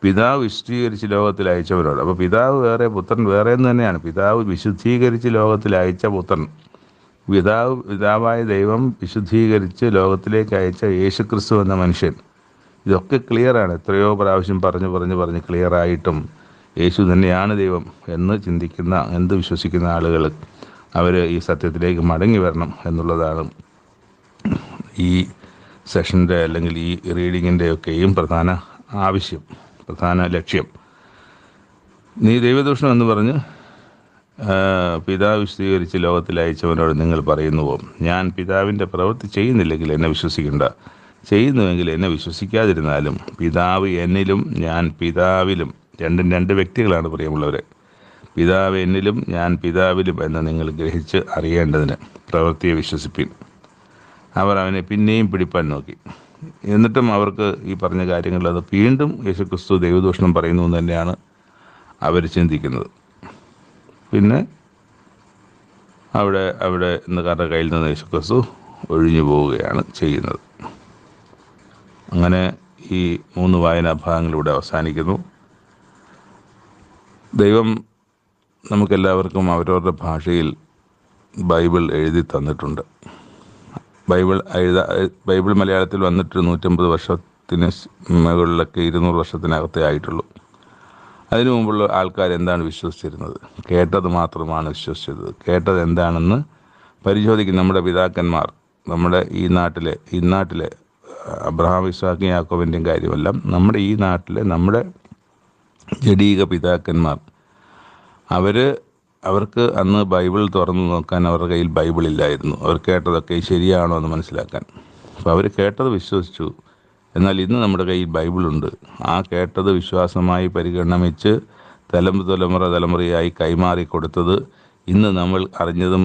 പിതാവ് വിശുദ്ധീകരിച്ച് ലോകത്തിൽ അയച്ചവരോട്. അപ്പോൾ പിതാവ് വേറെ, പുത്രൻ വേറെ എന്ന് തന്നെയാണ്. പിതാവ് വിശുദ്ധീകരിച്ച് ലോകത്തിൽ അയച്ച പുത്രൻ, പിതാവായ ദൈവം വിശുദ്ധീകരിച്ച് ലോകത്തിലേക്ക് അയച്ച യേശുക്രിസ്തു എന്ന മനുഷ്യൻ. ഇതൊക്കെ ക്ലിയറാണ്. എത്രയോ പ്രാവശ്യം പറഞ്ഞ് ക്ലിയറായിട്ടും യേശു തന്നെയാണ് ദൈവം എന്ന് ചിന്തിക്കുന്ന, എന്ത് വിശ്വസിക്കുന്ന ആളുകൾ അവർ ഈ സത്യത്തിലേക്ക് മടങ്ങി വരണം എന്നുള്ളതാണ് ഈ സെഷൻ്റെ അല്ലെങ്കിൽ ഈ റീഡിങ്ങിൻ്റെയൊക്കെയും പ്രധാന ആവശ്യം, പ്രധാന ലക്ഷ്യം. നീ ദൈവദൂഷണം എന്ന് പറഞ്ഞ് പിതാവ് വിശദീകരിച്ച് ലോകത്തിൽ അയച്ചവനോട് നിങ്ങൾ പറയുന്നുവോ, ഞാൻ പിതാവിൻ്റെ പ്രവൃത്തി ചെയ്യുന്നില്ലെങ്കിൽ എന്നെ വിശ്വസിക്കണ്ട, ചെയ്യുന്നുവെങ്കിൽ എന്നെ വിശ്വസിക്കാതിരുന്നാലും പിതാവ് എന്നിലും ഞാൻ പിതാവിലും, രണ്ടും രണ്ട് വ്യക്തികളാണ് പ്രിയമുള്ളവരെ. പിതാവ് എന്നിലും ഞാൻ പിതാവിലും എന്ന് നിങ്ങൾ ഗ്രഹിച്ച് അറിയേണ്ടതിന് പ്രവൃത്തിയെ വിശ്വസിപ്പിൻ. അവർ അവനെ പിന്നെയും പിടിപ്പാൻ നോക്കി. എന്നിട്ടും അവർക്ക് ഈ പറഞ്ഞ കാര്യങ്ങൾ അത് വീണ്ടും യേശുക്രിസ്തു ദൈവദൂഷണം പറയുന്നു എന്ന് തന്നെയാണ് അവർ ചിന്തിക്കുന്നത്. പിന്നെ അവിടെ ഇന്നുകാരുടെ കയ്യിൽ നിന്ന് യേശുക്രിസ്തു ഒഴിഞ്ഞു പോവുകയാണ് ചെയ്യുന്നത്. അങ്ങനെ ഈ 3 വായനാ ഭാഗങ്ങളിലൂടെ അവസാനിക്കുന്നു. ദൈവം നമുക്കെല്ലാവർക്കും അവരവരുടെ ഭാഷയിൽ ബൈബിൾ എഴുതി തന്നിട്ടുണ്ട്. ബൈബിൾ മലയാളത്തിൽ വന്നിട്ട് 150 വർഷത്തിന് മുകളിലൊക്കെ 200 വർഷത്തിനകത്തേ ആയിട്ടുള്ളൂ. അതിനു മുമ്പുള്ള ആൾക്കാർ എന്താണ് വിശ്വസിച്ചിരുന്നത്? കേട്ടത് മാത്രമാണ് വിശ്വസിച്ചത്. കേട്ടത് എന്താണെന്ന് പരിശോധിക്കും നമ്മുടെ പിതാക്കന്മാർ. നമ്മുടെ ഈ നാട്ടിലെ അബ്രഹാം, ഇസ്ഹാക്ക്, യാക്കോബിൻ്റെയും കാര്യമല്ല, നമ്മുടെ ഈ നാട്ടിലെ നമ്മുടെ ജഡീക പിതാക്കന്മാർ, അവർക്ക് അന്ന് ബൈബിൾ തുറന്നു നോക്കാൻ അവരുടെ കയ്യിൽ ബൈബിളില്ലായിരുന്നു. അവർ കേട്ടതൊക്കെ ശരിയാണോ എന്ന് മനസ്സിലാക്കാൻ. അപ്പോൾ അവർ കേട്ടത് വിശ്വസിച്ചു. എന്നാൽ ഇന്ന് നമ്മുടെ കയ്യിൽ ബൈബിളുണ്ട്. ആ കേട്ടത് വിശ്വാസമായി പരിഗണിച്ച് തലമുറയായി കൈമാറി കൊടുത്തത്, ഇന്ന് നമ്മൾ അറിഞ്ഞതും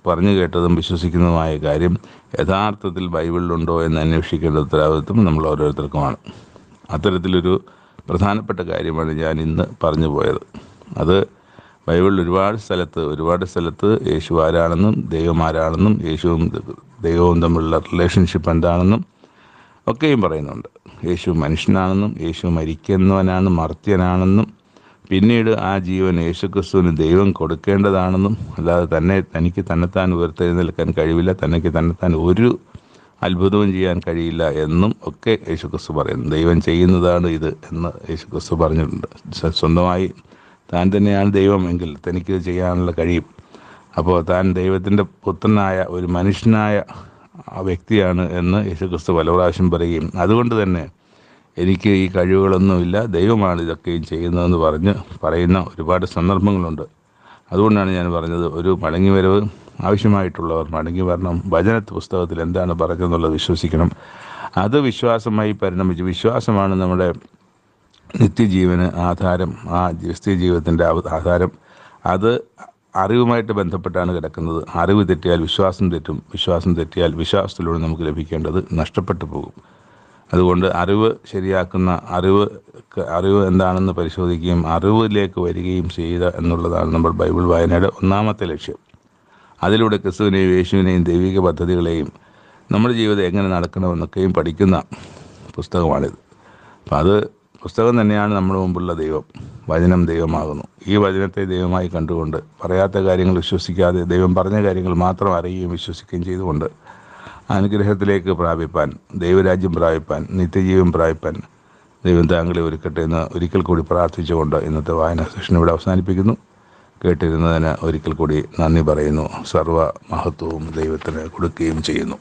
പറഞ്ഞു കേട്ടതും വിശ്വസിക്കുന്നതുമായ കാര്യം യഥാർത്ഥത്തിൽ ബൈബിളിലുണ്ടോ എന്ന് അന്വേഷിക്കേണ്ട ഉത്തരവാദിത്വം നമ്മൾ ഓരോരുത്തർക്കുമാണ്. അത്തരത്തിലൊരു പ്രധാനപ്പെട്ട കാര്യമാണ് ഞാൻ ഇന്ന് പറഞ്ഞു പോയത്. അത് ബൈബിളിൽ ഒരുപാട് സ്ഥലത്ത് യേശു ആരാണെന്നും ദൈവം ആരാണെന്നും ദൈവവും തമ്മിലുള്ള റിലേഷൻഷിപ്പ് എന്താണെന്നും ഒക്കെയും പറയുന്നുണ്ട്. യേശു മനുഷ്യനാണെന്നും യേശു മരിക്കുന്നവനാണ്, മർത്യനാണെന്നും പിന്നീട് ആ ജീവൻ യേശുക്രിസ്തുവിന് ദൈവം കൊടുക്കേണ്ടതാണെന്നും അല്ലാതെ തനിക്ക് തന്നെത്താൻ ഉയർത്തെഴുന്നേൽക്കാൻ കഴിവില്ല, തന്നെത്താൻ ഒരു അത്ഭുതവും ചെയ്യാൻ കഴിയില്ല എന്നും ഒക്കെ യേശുക്രിസ്തു പറയുന്നു. ദൈവം ചെയ്യുന്നതാണ് ഇത് എന്ന് യേശുക്രിസ്തു പറഞ്ഞിട്ടുണ്ട്. സ്വന്തമായി താൻ തന്നെയാണ് ദൈവമെങ്കിൽ തനിക്ക് ചെയ്യാനുള്ള കഴിയും. അപ്പോൾ താൻ ദൈവത്തിൻ്റെ പുത്രനായ ഒരു മനുഷ്യനായ വ്യക്തിയാണ് എന്ന് യേശുക്രിസ്തു പല പ്രാവശ്യം പറയുകയും, അതുകൊണ്ട് തന്നെ എനിക്ക് ഈ കഴിവുകളൊന്നുമില്ല, ദൈവമാണ് ഇതൊക്കെയും ചെയ്യുന്നതെന്ന് പറയുന്ന ഒരുപാട് സന്ദർഭങ്ങളുണ്ട്. അതുകൊണ്ടാണ് ഞാൻ പറഞ്ഞത്, ഒരു മടങ്ങിവരവ് ആവശ്യമായിട്ടുള്ളവർ മടങ്ങി വരണം. പുസ്തകത്തിൽ എന്താണ് പറഞ്ഞതെന്നുള്ളത് വിശ്വസിക്കണം. അത് വിശ്വാസമായി പരിണമിച്ചു. വിശ്വാസമാണ് നമ്മുടെ നിത്യജീവന് ആധാരം, ആ നിത്യജീവിതത്തിൻ്റെ ആധാരം. അത് അറിവുമായിട്ട് ബന്ധപ്പെട്ടാണ് കിടക്കുന്നത്. അറിവ് തെറ്റിയാൽ വിശ്വാസം തെറ്റും, വിശ്വാസം തെറ്റിയാൽ വിശ്വാസത്തിലൂടെ നമുക്ക് ലഭിക്കേണ്ടത് നഷ്ടപ്പെട്ടു പോകും. അതുകൊണ്ട് അറിവ് ശരിയാക്കുന്ന അറിവ് എന്താണെന്ന് പരിശോധിക്കുകയും അറിവിലേക്ക് വരികയും ചെയ്യുക എന്നുള്ളതാണ് നമ്മൾ ബൈബിൾ വായനയുടെ ഒന്നാമത്തെ ലക്ഷ്യം. അതിലൂടെ ക്രിസ്തുവിനെയും യേശുവിനെയും ദൈവിക പദ്ധതികളെയും നമ്മുടെ ജീവിതം എങ്ങനെ നടക്കണമെന്നൊക്കെയും പഠിക്കുന്ന പുസ്തകമാണിത്. അപ്പം പുസ്തകം തന്നെയാണ് നമ്മുടെ മുമ്പുള്ള ദൈവം. വചനം ദൈവമാകുന്നു. ഈ വചനത്തെ ദൈവമായി കണ്ടുകൊണ്ട് പറയാത്ത കാര്യങ്ങൾ വിശ്വസിക്കാതെ ദൈവം പറഞ്ഞ കാര്യങ്ങൾ മാത്രം അറിയുകയും വിശ്വസിക്കുകയും ചെയ്തുകൊണ്ട് അനുഗ്രഹത്തിലേക്ക് പ്രാപിപ്പാൻ, ദൈവരാജ്യം പ്രാപിപ്പാൻ, നിത്യജീവൻ പ്രാപിപ്പാൻ ദൈവം താങ്കളെ ഒരുക്കട്ടെ എന്ന് ഒരിക്കൽ കൂടി പ്രാർത്ഥിച്ചുകൊണ്ട് ഇന്നത്തെ വായനാ സെഷൻ ഇവിടെ അവസാനിപ്പിക്കുന്നു. കേട്ടിരുന്നതിന് ഒരിക്കൽ കൂടി നന്ദി പറയുന്നു. സർവ്വ മഹത്വവും ദൈവത്തിന് കൊടുക്കുകയും ചെയ്യുന്നു.